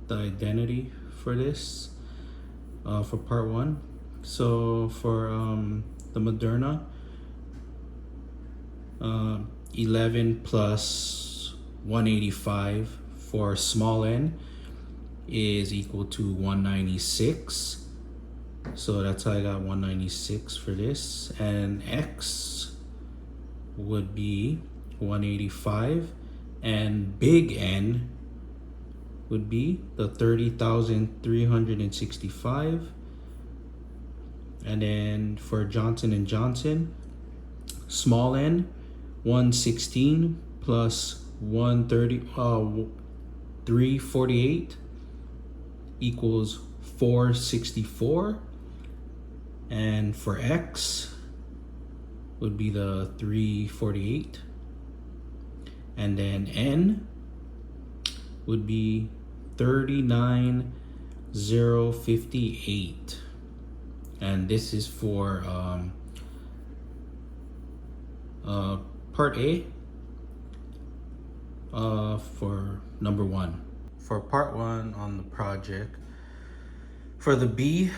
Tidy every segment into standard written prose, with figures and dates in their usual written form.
the identity for this, for part one. So for the Moderna, 11 plus 185 for small n is equal to 196. So that's how I got 196 for this. And x would be 185. And big N would be the 30,365. And then for Johnson & Johnson, small n, 116 plus 348 equals 464. And for X would be the 348. And then N would be 39,058. And this is for part A, for number one. For part one on the project, for the B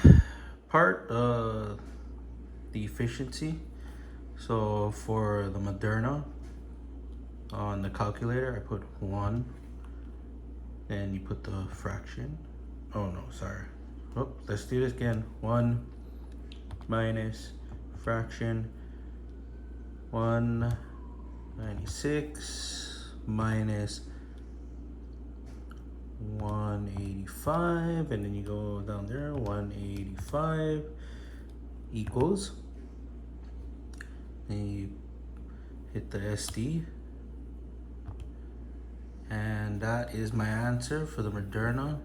part, the efficiency. So for the Moderna, on the calculator, I put 1, then you put the fraction. Oh no, sorry. Oh, let's do this again. 1 minus fraction 196 minus 185, and then you go down there, 185 equals, then you hit the SD, and that is my answer for the Moderna,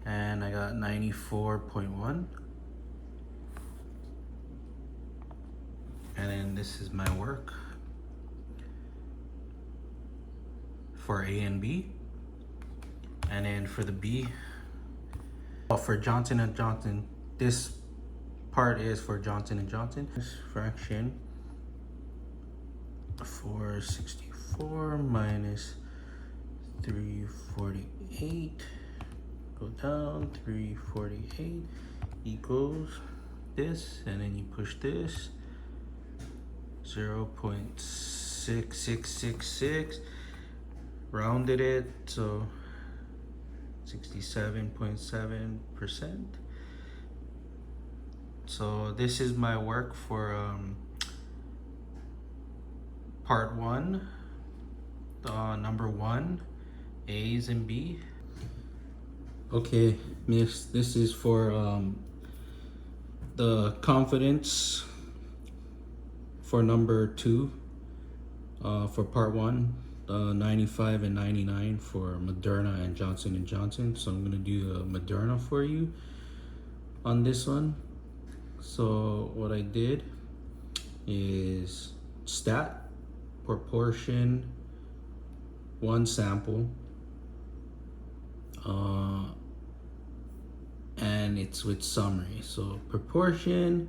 and I got 94.1. And then this is my work for A and B. And then for the B, for Johnson & Johnson, this part is for Johnson & Johnson. This fraction 464 minus 348, go down, 348 equals this, and then you push this, 0.6666, rounded it, so 67.7%. So this is my work for part one, number one, A's and B. Okay, miss, this is for the confidence for number two, for part one, 95 and 99 for Moderna and Johnson & Johnson. So I'm gonna do the Moderna for you on this one. So what I did is stat, proportion, one sample, and it's with summary. So proportion,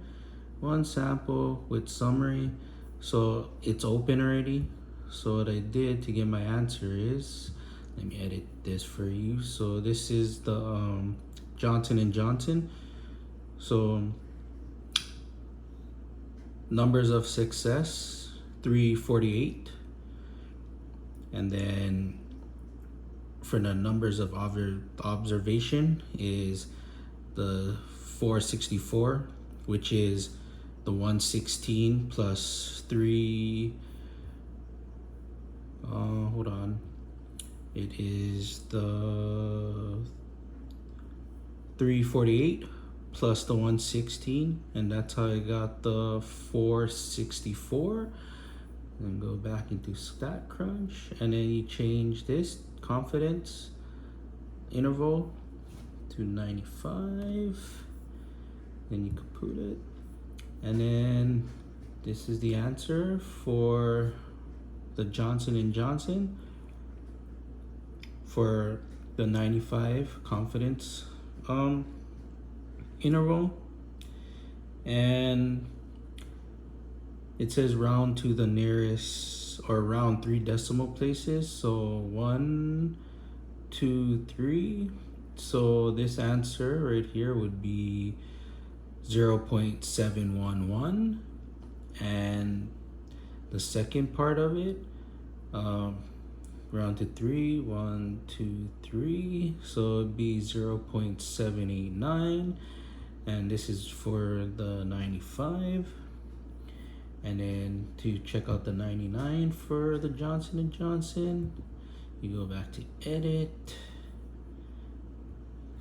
one sample with summary. So it's open already. So what I did to get my answer is, let me edit this for you. So this is the Johnson & Johnson. So numbers of success, 348. And then for the numbers of observation is the 464, which is the 116 plus 3, hold on, it is the 348 plus the 116, and that's how I got the 464. And go back into StatCrunch, and then you change this confidence interval to 95, then you can put it, and then this is the answer for the Johnson & Johnson for the 95 confidence interval. And it says round to the nearest, or round 3 decimal places. So 1 2, 3. So this answer right here would be 0.711. And the second part of it, round to 3, 1, 2, 3. So it'd be 0.789. And this is for the 95. And then to check out the 99 for the Johnson & Johnson, you go back to edit,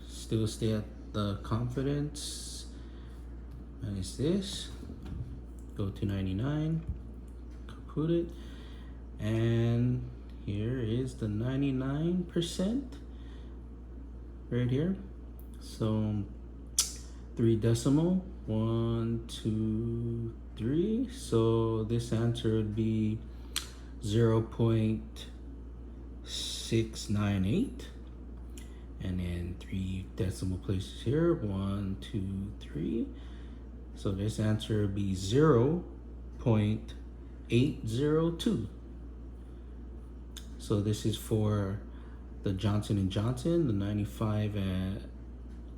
still stay at the confidence, minus this, go to 99, put it, and here is the 99% right here. So 3 decimal, 1, 2, 3. So this answer would be 0.698. And then 3 decimal places here, 1, 2, 3. So this answer would be 0.802. So this is for the Johnson & Johnson, the 95 and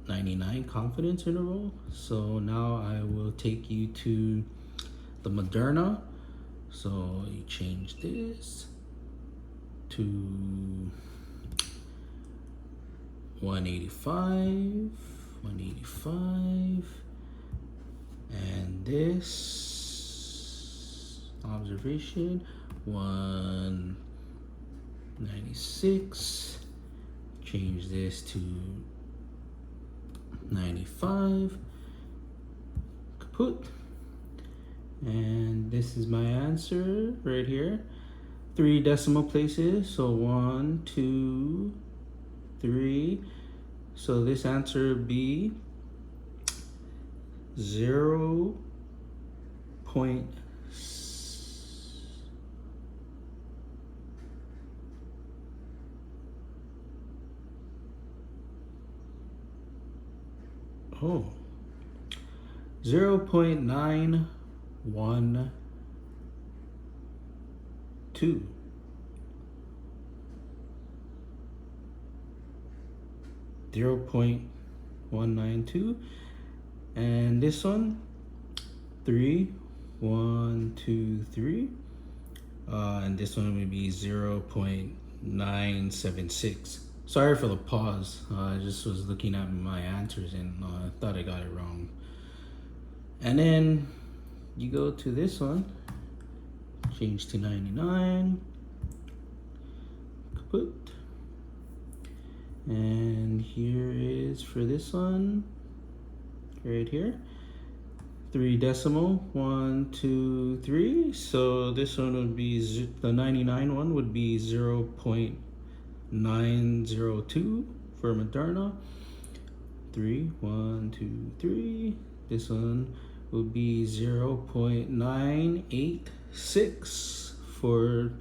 99 confidence interval. So now I will take you to the Moderna. So you change this to 185, and this observation 196. Change this to 95, kaput. And this is my answer right here. 3 decimal places, so 1, 2, 3. So this answer would be 0. Oh, 0.912. 0.192. And this one, 3, 1, 2, 3. And this one would be 0.976. Sorry for the pause. I just was looking at my answers and I thought I got it wrong. And then you go to this one, change to 99, kaput. And here is for this one, right here, 3 decimal, 1, 2, 3. So this one would be, the 99 one would be 0.902 for Moderna. 3, 1, 2, 3. This one would be 0.986 for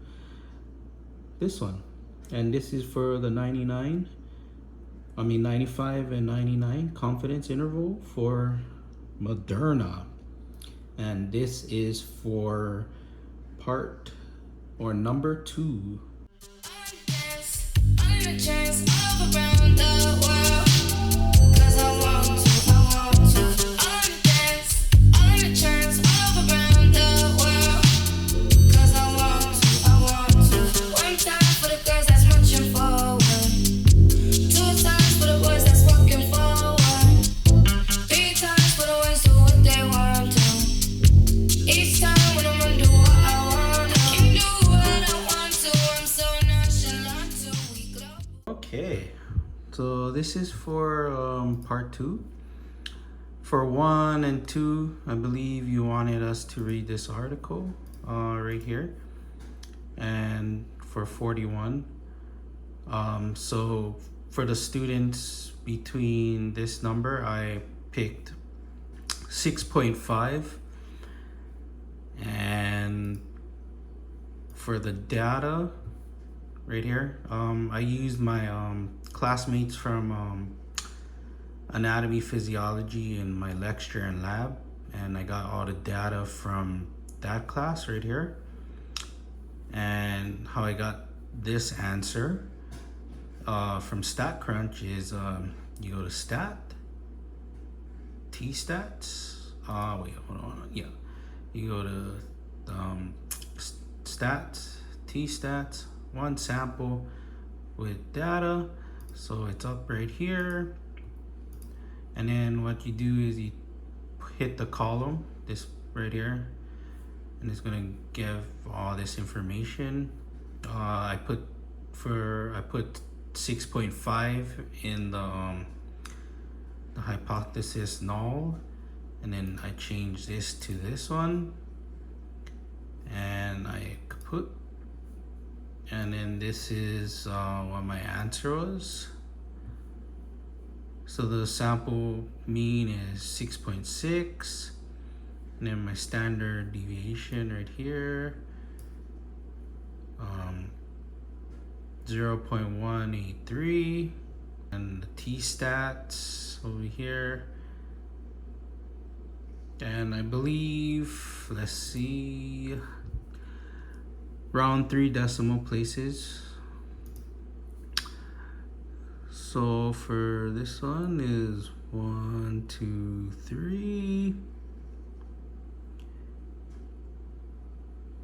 this one. And this is for the 95 and 99 confidence interval for Moderna. And this is for part or number 2. Okay, so this is for part 2. For 1 and 2, I believe you wanted us to read this article right here. And for 41, so for the students between this number, I picked 6.5. And for the data right here, I used my classmates from anatomy physiology in my lecture and lab, and I got all the data from that class right here. And how I got this answer from StatCrunch is you go to Stat, T-Stats. Wait, hold on. Yeah, you go to Stats, T-Stats, one sample with data. So it's up right here. And then what you do is you hit the column, this right here, and it's gonna give all this information. I put 6.5 in the hypothesis null, and then I change this to this one, and I put, and then this is what my answer was. So the sample mean is 6.6, and then my standard deviation right here, 0.183, and the t-stats over here. And I believe, let's see, around 3 decimal places. So for this one is 1, 2, 3.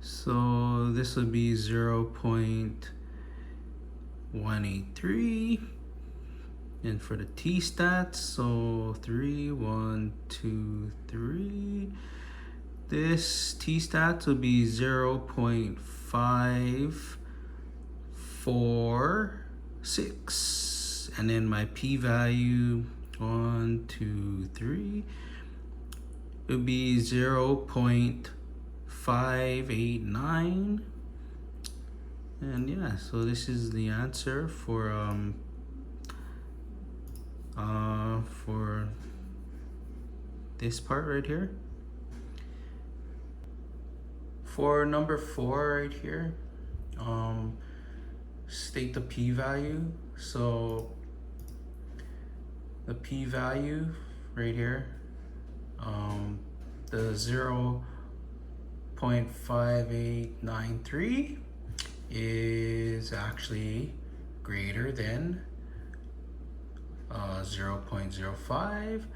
So this would be 0.183. And for the t-stats, so 3, 1, 2, 3. This t-stats will be 0.546. And then my p-value, 1, 2, 3, it would be 0.589. And yeah, so this is the answer for this part right here. For number 4 right here, state the p-value. So the p-value right here, the 0.5893 is actually greater than 0.05.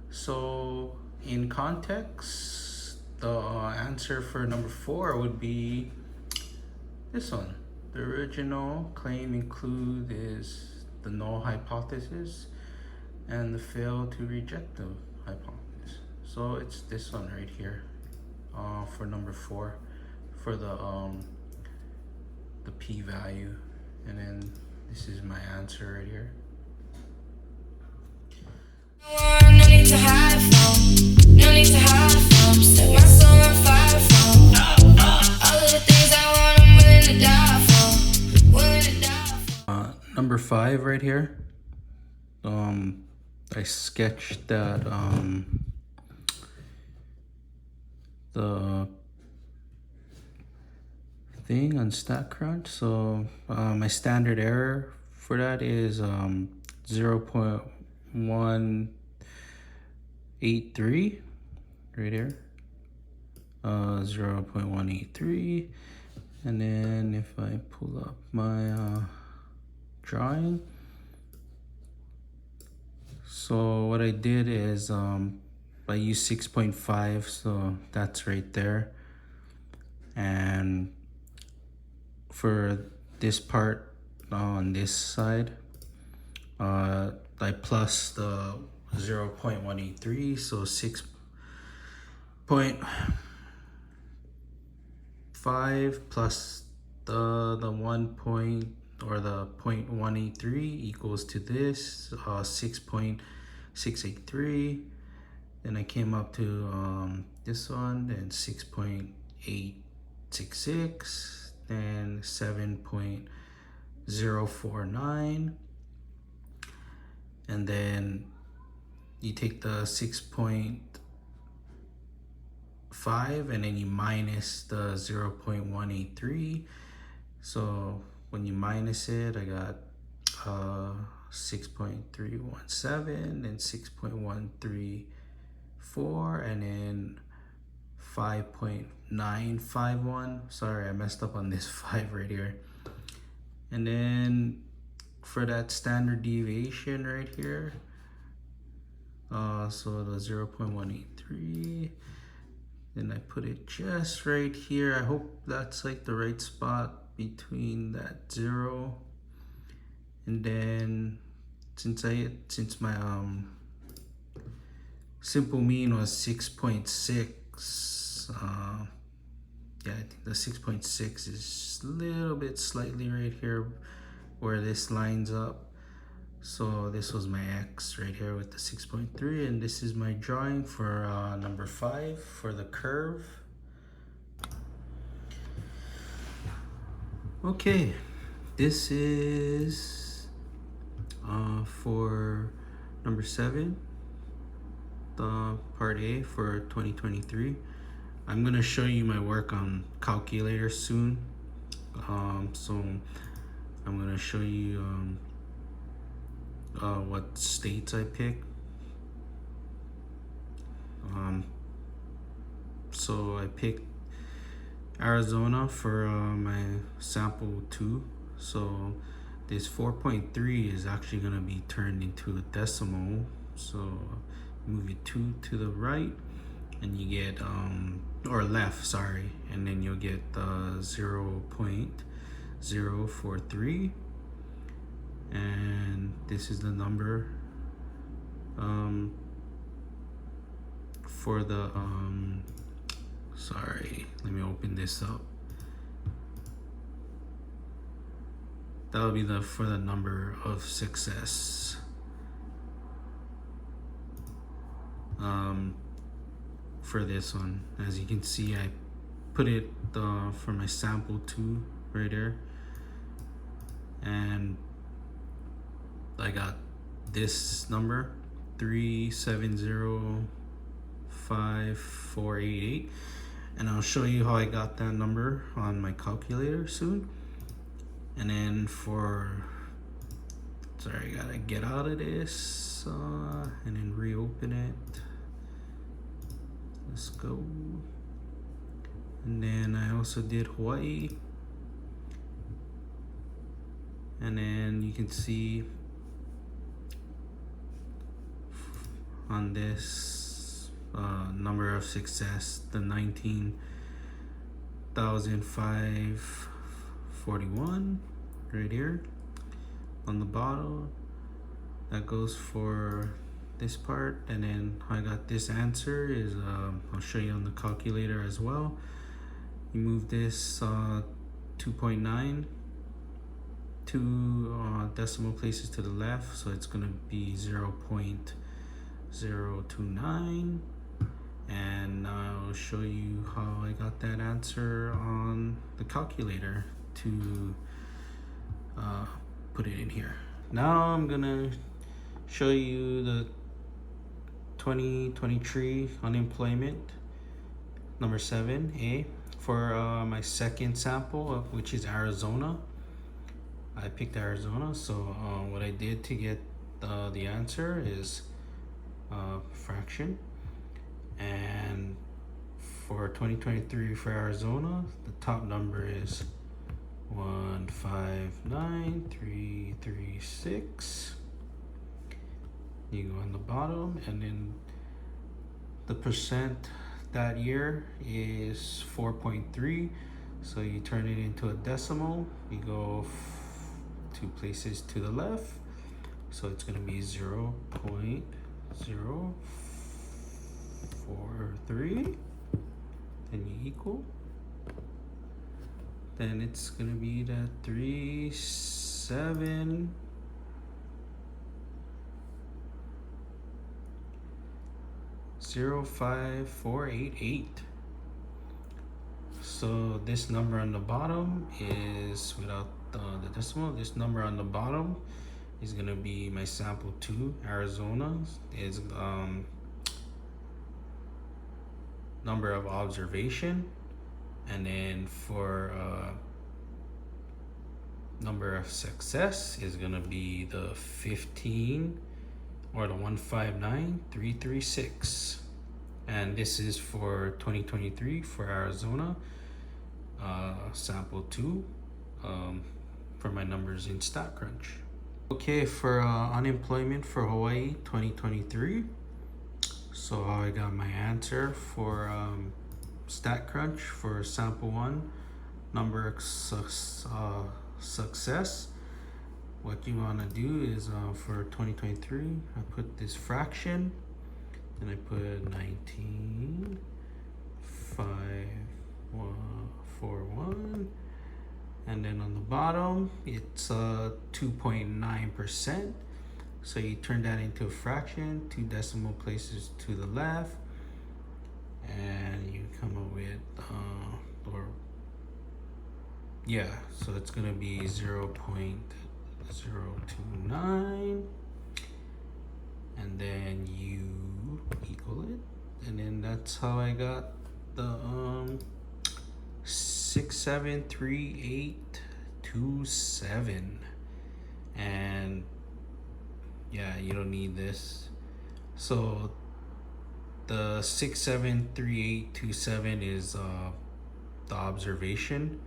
So in context, the answer for number 4 would be this one. The original claim include is the null hypothesis and the fail to reject the hypothesis. So it's this one right here for number 4 for the p-value, and then this is my answer right here. No need to hide from, no need to hide from. Set my soul on fire from all of the things I want, I'm willing to die for, willing to die for. Number 5 right here. I sketched that the thing on StatCrunch. So my standard error for that is 0.183 right here. 0.183, and then if I pull up my drawing, so what I did is I used 6.5, so that's right there. And for this part on this side, I plus the 0.183, so 6.5 plus the 1 point or the 0.183 equals to this 6.683. Then I came up to this one, then 6.866, then 7.049, and then you take the 6.5 and then you minus the 0.183. So when you minus it, I got 6.317 and 6.134, and then 5.951. Sorry, I messed up on this 5 right here. And then for that standard deviation right here. So the 0.183. Then I put it just right here. I hope that's like the right spot between that 0. And then since my simple mean was 6.6, yeah, I think the 6.6 is a little bit slightly right here where this lines up. So this was my X right here with the 6.3, and this is my drawing for number 5 for the curve. Okay, this is for number 7, the part A for 2023. I'm gonna show you my work on calculator soon. So I'm gonna show you what states I picked. So I picked Arizona for my sample 2. So this 4.3 is actually gonna be turned into a decimal. So move your 2 to the right, and you get or left, sorry, and then you'll get 0.043, and this is the number for the sorry, let me open this up. That'll be for the number of success. For this one, as you can see, I put it for my sample 2 right there, and I got this number 3705488, and I'll show you how I got that number on my calculator soon. And then sorry, I gotta get out of this and then reopen it. Let's go. And then I also did Hawaii, and then you can see on this number of success, the 19,541 right here on the bottom. That goes for this part, and then I got this answer is I'll show you on the calculator as well. You move this 2.9 2 decimal places to the left, so it's gonna be 0.029, and I'll show you how I got that answer on the calculator to put it in here. Now I'm gonna show you the 2023 unemployment, number 7A, for my second sample, which is Arizona. I picked Arizona, so what I did to get the answer is fraction. And for 2023 for Arizona, the top number is 159,336. You go on the bottom, and then the percent that year is 4.3. So you turn it into a decimal. You go 2 places to the left, so it's going to be 0.043. Then you equal. Then it's going to be that 3705488. So this number on the bottom is, without the decimal, this number on the bottom is gonna be my sample 2, Arizona, is number of observation, and then for number of success is gonna be the 15 or the 159,336, and this is for 2023 for Arizona, sample 2, for my numbers in StatCrunch. Okay, for unemployment for Hawaii 2023. So I got my answer for StatCrunch for sample one, number of success. What you want to do is for 2023, I put this fraction, then I put 19, 5, 1, 4, 1, and then on the bottom it's 2.9%. So you turn that into a fraction, 2 decimal places to the left, and you come up with so it's gonna be 0.029, and then you equal it, and then that's how I got the 673827. And yeah, you don't need this. So the 673827 is the observation,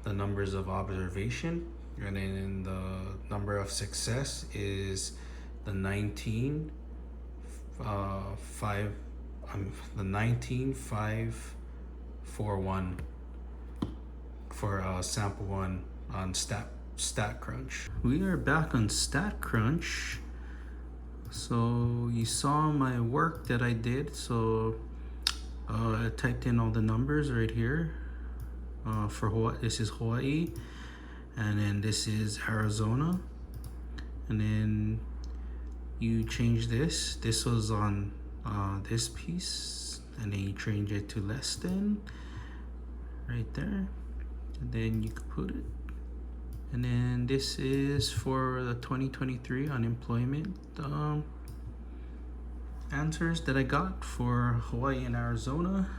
the numbers of observation, and then the number of success is the 19541 for sample one on StatCrunch. We are back on StatCrunch. So you saw my work that I did. So I typed in all the numbers right here. For Hawaii, this is Hawaii, and then this is Arizona, and then you change this. This was on this piece, and then you change it to less than right there, and then you can put it. And then this is for the 2023 unemployment answers that I got for Hawaii and Arizona.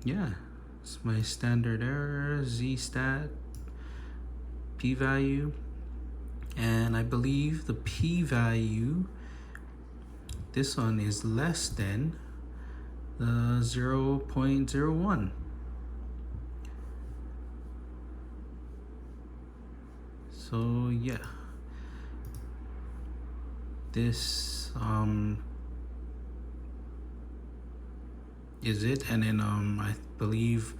Yeah, it's my standard error, z-stat, p-value, and I believe the p-value, this one is less than the 0.01. So yeah, this is it. And then I believe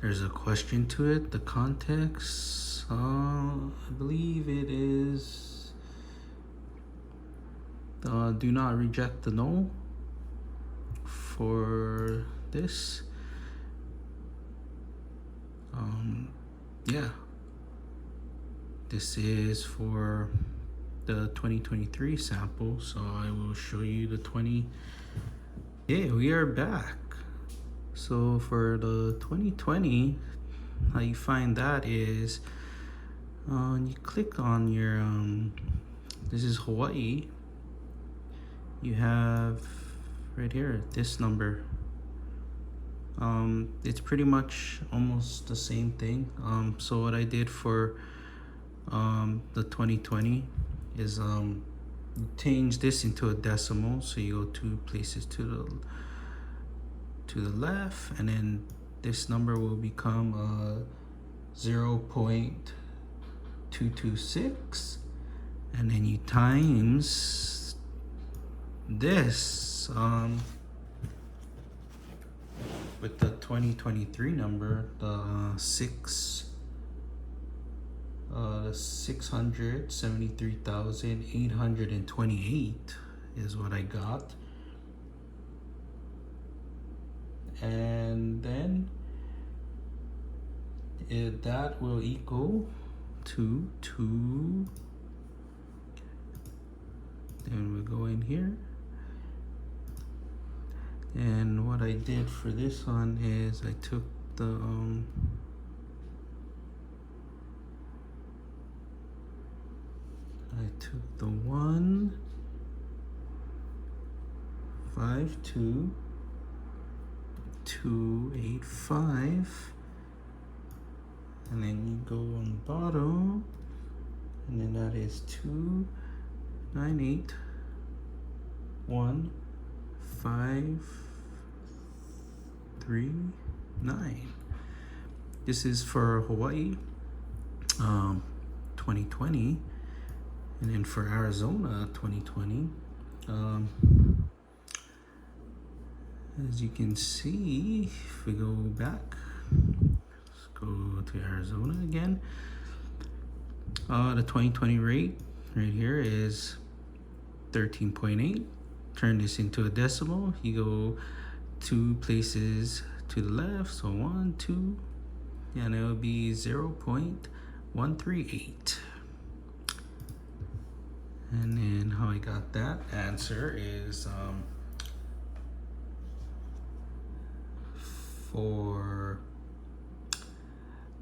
there's a question to it, the context. I believe it is do not reject the no for this. Yeah, this is for the 2023 sample, so I will show you the 20. Yeah, we are back. So for the 2020, how you find that is you click on your this is Hawaii. You have right here this number. It's pretty much almost the same thing. So what I did for the 2020 is change this into a decimal. So you go 2 places to the left, and then this number will become 0.226, and then you times this with the 2023 number, the 673,828 is what I got. And then that will equal to 2. Then we go in here. And what I did for this one is I took the I took the 1, 5, 2, 2, 8, 5, and then you go on the bottom, and then that is 2, 9, 8, 1, 5, 3, 9. This is for Hawaii. 2020. And then for Arizona 2020, as you can see, if we go back, let's go to Arizona again. The 2020 rate right here is 13.8. Turn this into a decimal. You go 2 places to the left, so 1, 2, and it'll be 0.138. And then how I got that answer is for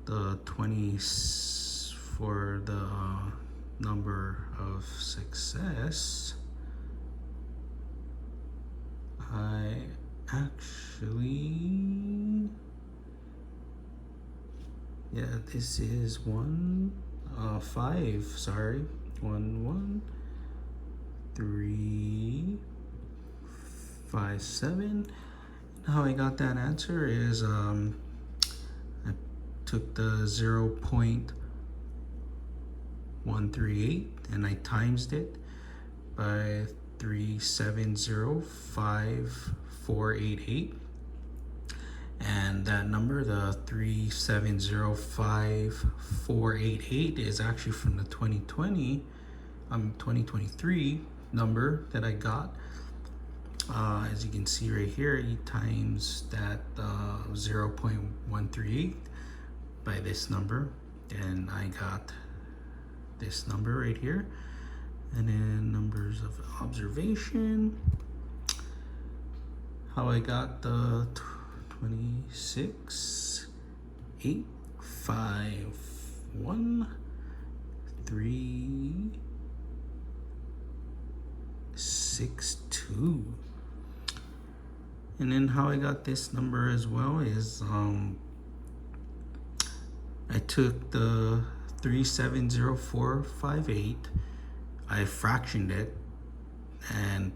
the 20s, for the number of success, I actually, yeah, this is 5, sorry, 1, 1, 3, 5, 7. How I got that answer is I took the 0.138 and I times it by 3705488, and that number, the 3705488, is actually from the 2023 number that I got. As you can see right here, you times that 0.138 by this number, and I got this number right here. And then numbers of observation, how I got the 26, 8, 5, 1, 3, 6, 2. And then how I got this number as well is I took the 370458, I fractioned it, and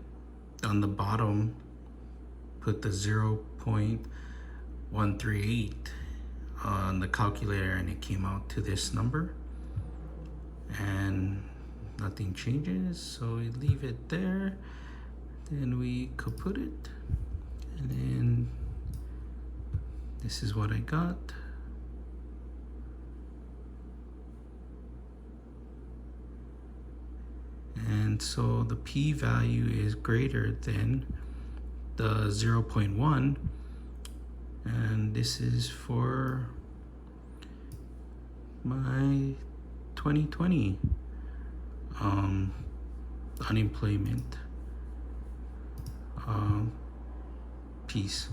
on the bottom put the 0.138 on the calculator, and it came out to this number, and nothing changes, so we leave it there. Then we could put it, and then this is what I got. And so the p-value is greater than the 0.1, and this is for my 2020 unemployment piece.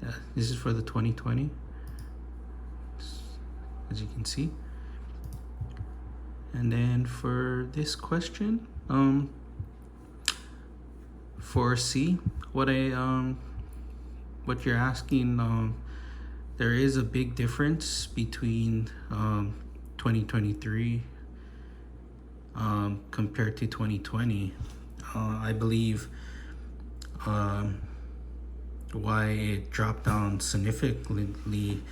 Yeah, this is for the 2020, as you can see. And then for this question, for C, what you're asking, there is a big difference between 2023 compared to 2020. I believe why it dropped down significantly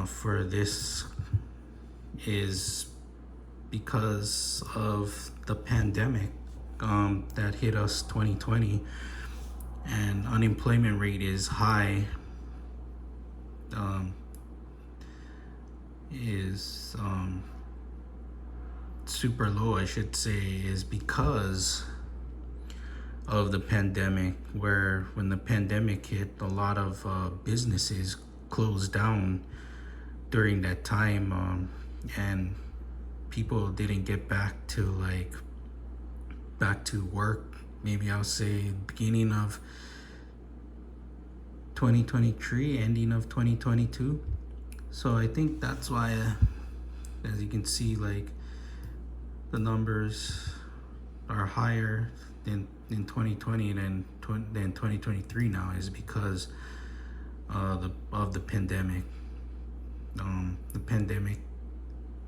for this is because of the pandemic that hit us 2020, and unemployment rate is high, is super low, I should say, is because of the pandemic, where when the pandemic hit, a lot of businesses closed down during that time, and people didn't get back to work. Maybe I'll say beginning of 2023, ending of 2022. So I think that's why, as you can see, like, the numbers are higher than in 2020 than 2023 now, is because of the pandemic.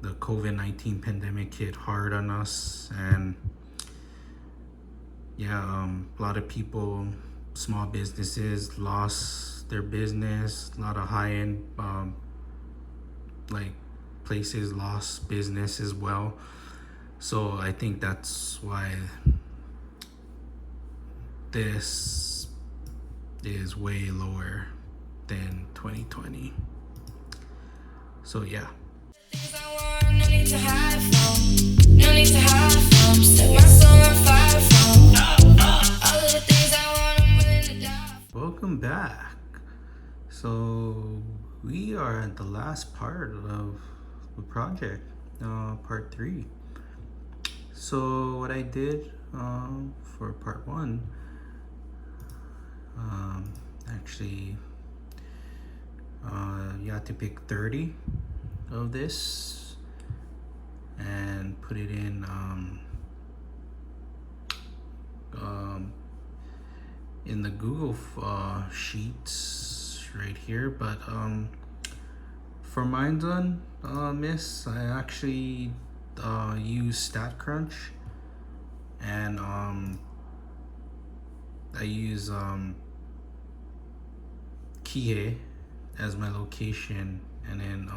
The COVID-19 pandemic hit hard on us, and yeah, a lot of people, small businesses, lost their business. A lot of high-end like places lost business as well. So I think that's why this is way lower than 2020. So yeah. Things I want, no need to hide from. No need to hide from. Set my soul on fire from. All of the things I want, I'm willing to die for. Welcome back. So we are at the last part of the project, part 3. So what I did for part 1, actually, you have to pick 30 of this and put it in the Google Sheets right here. But for mine's on Miss, I actually use StatCrunch, and I use Kihei as my location, and then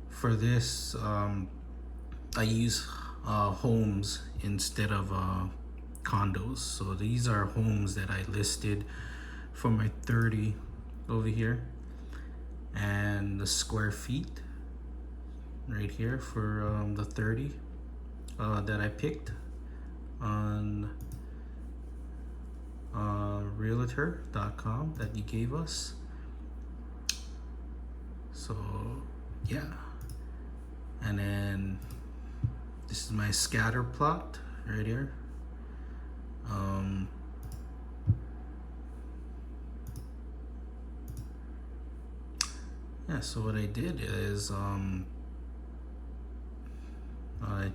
for this I use homes instead of condos. So these are homes that I listed for my 30 over here, and the square feet right here for the 30 that I picked on realtor.com that you gave us. So yeah, and then this is my scatter plot right here. Yeah, so what I did is I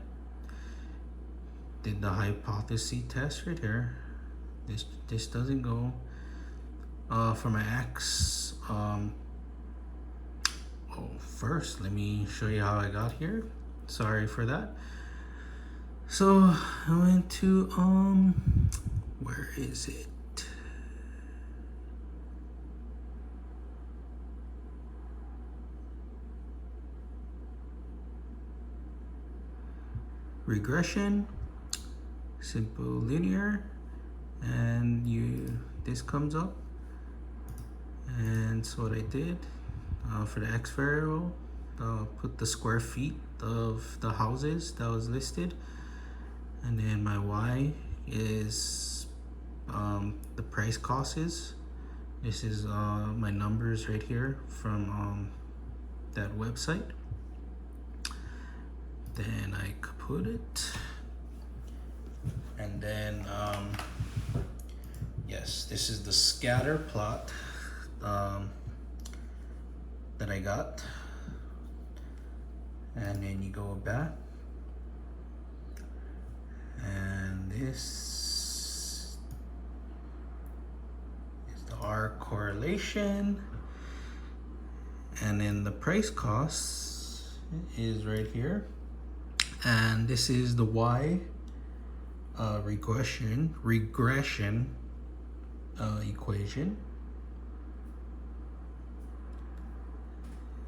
did the hypothesis test right here. This doesn't go for my X. First let me show you how I got here. Sorry for that. So I went to where is it? Regression, simple linear, and this comes up. And so what I did for the X variable, put the square feet of the houses that was listed, and then my Y is the price cost is. This is my numbers right here from that website. Then I put it, and then yes, this is the scatter plot that I got, and then you go back, and this is the R correlation, and then the price cost is right here, and this is the Y regression equation.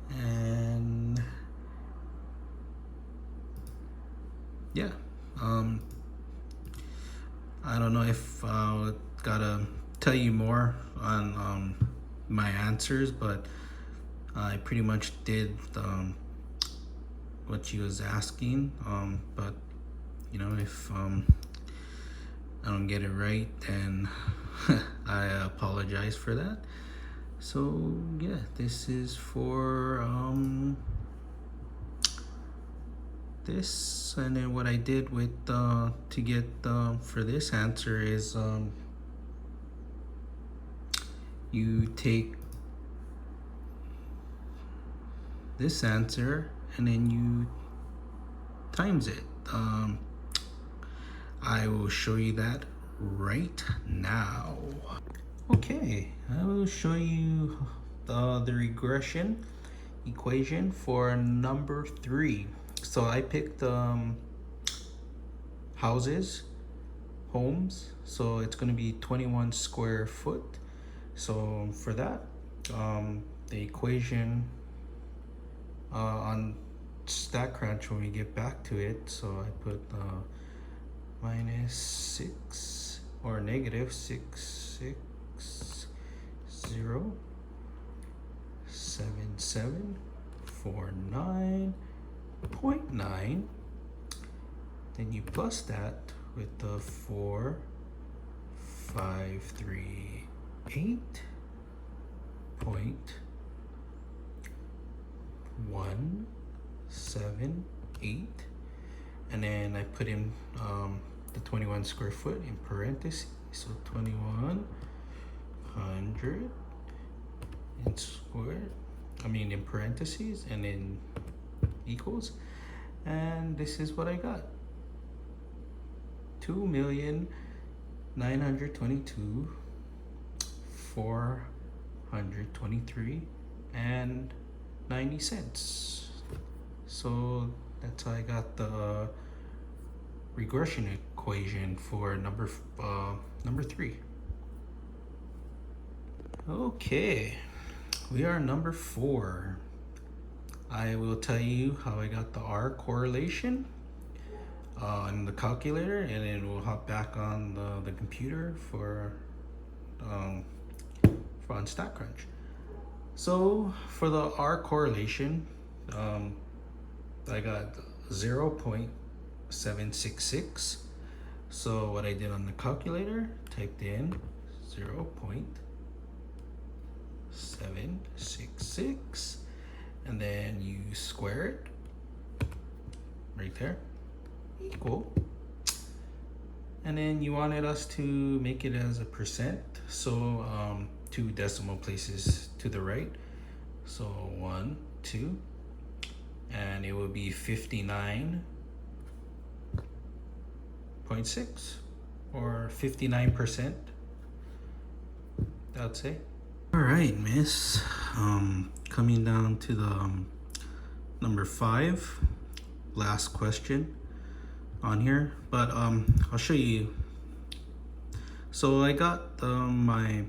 And yeah, I don't know if I gotta tell you more on my answers, but I pretty much did what she was asking, but you know, if I don't get it right, then I apologize for that. So yeah, this is for this, and then what I did with to get for this answer is you take this answer and then you times it. I will show you that right now. Okay, I will show you the regression equation for number 3. So I picked houses, homes, so it's going to be 21 square foot. So for that, the equation on StatCrunch when we get back to it. So I put minus 6 or negative 6607749.9. Then you plus that with the 4538.178, and then I put in the 21 square foot in parentheses, so 2100 in square, in parentheses, and then equals, and this is what I got. 2,922,423.90. So that's how I got the regression equation for number 3. Okay, we are number 4. I will tell you how I got the R correlation on the calculator, and then we'll hop back on the computer for on StatCrunch. So for the R correlation, I got 0.766. So what I did on the calculator, typed in 0.766, and then you square it right there, equal, and then you wanted us to make it as a percent, so 2 decimal places to the right, so 1 2, and it will be 59.6 or 59%, I'd say. All right, miss, coming down to the number 5, last question on here, but I'll show you. So I got my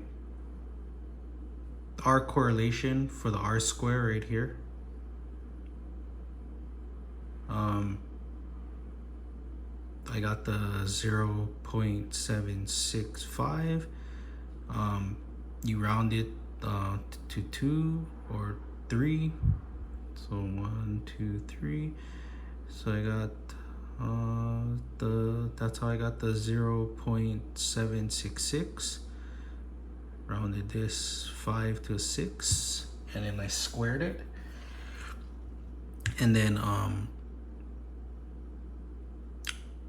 R correlation for the R square right here. I got the 0.765. You round it to 2 or 3, so 1 2 3. So I got that's how I got the 0.766. Rounded this 5 to 6, and then I squared it, and then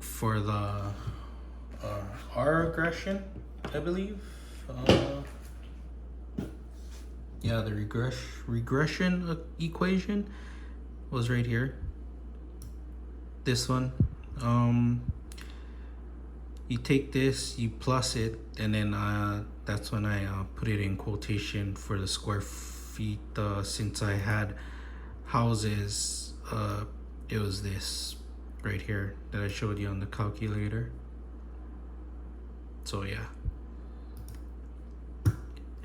for the R regression, I believe, yeah, the regression equation was right here. This one, you take this, you plus it, and then that's when I put it in quotation for the square feet. Since I had houses, it was this right here that I showed you on the calculator. So yeah,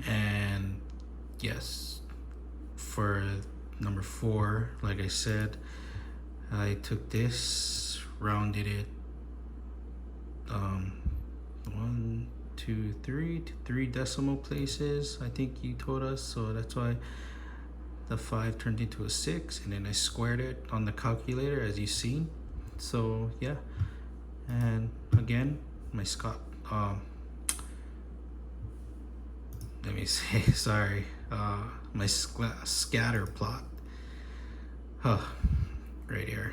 and yes, for number 4, like I said, I took this, rounded it 1 2 3 to 3 decimal places, I think you told us, so that's why the 5 turned into a 6, and then I squared it on the calculator, as you see. So yeah, and again, my let me say, sorry, my scatter plot, right here,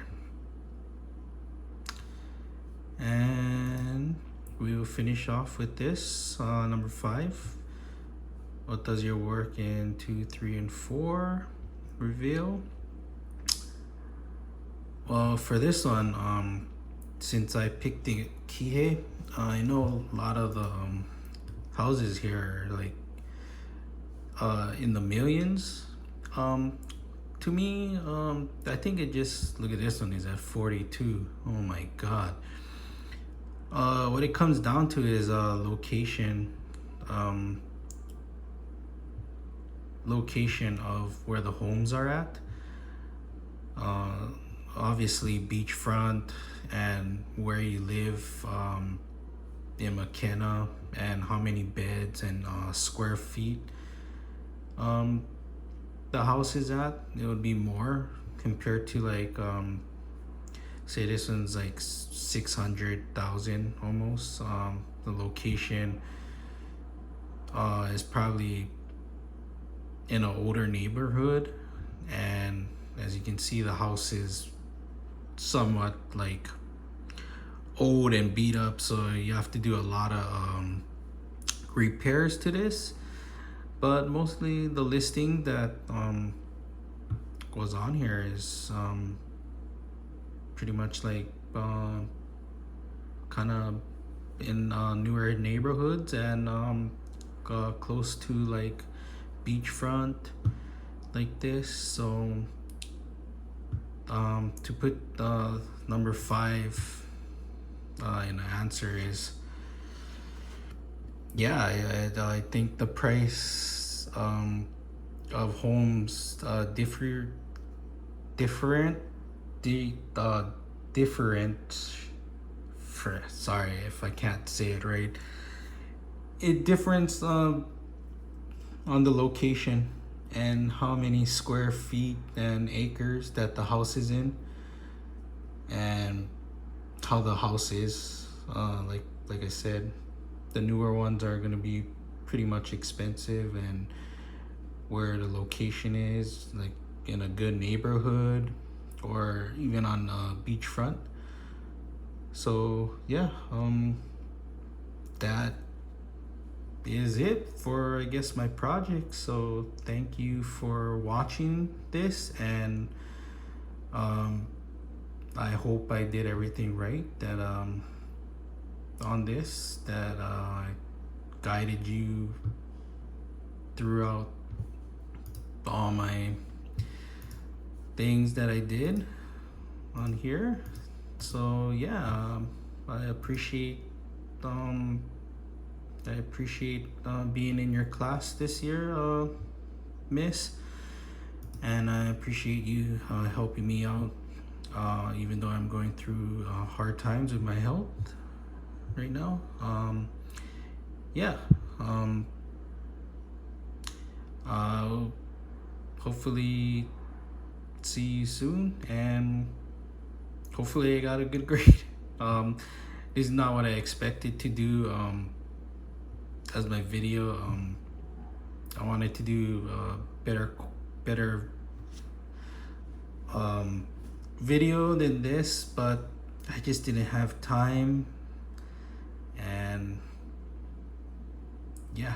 and we will finish off with this number 5. What does your work in 2 3 and 4 reveal? Well, for this one, since I picked the Kihei, I know a lot of the houses here are like in the millions. To me, I think it just, look at this one, is at 42. Oh my god. What it comes down to is location of where the homes are at. uh, obviously beachfront and where you live in McKenna, and how many beds and square feet the house is at. It would be more compared to like say this one's like 600,000 almost. The location is probably in an older neighborhood, and as you can see, the house is somewhat like old and beat up, so you have to do a lot of repairs to this. But mostly the listing that was on here is pretty much like kind of in newer neighborhoods, and close to like beachfront like this. So to put number 5 in the answer is, yeah, I think the price of homes different sorry if I can't say it right. It differs on the location and how many square feet and acres that the house is in, and how the house is. Like I said, the newer ones are gonna be pretty much expensive, and where the location is, like in a good neighborhood or even on beachfront. So yeah, that is it for, I guess, my project. So thank you for watching this, and I hope I did everything right, that on this, that I guided you throughout all my things that I did on here. So yeah, I appreciate being in your class this year, Miss, and I appreciate you helping me out, even though I'm going through hard times with my health right now. Yeah, I'll hopefully see you soon, and hopefully I got a good grade. This is not what I expected to do as my video. I wanted to do better video than this, but I just didn't have time. And yeah,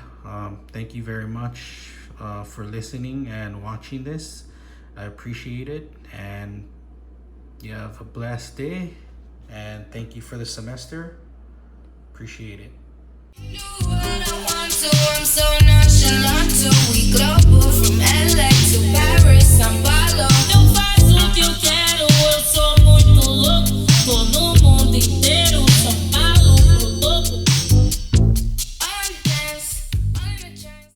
thank you very much for listening and watching this. I appreciate it, and you have a blessed day, and thank you for the semester. Appreciate it. You know what I want to, I'm so nonchalant.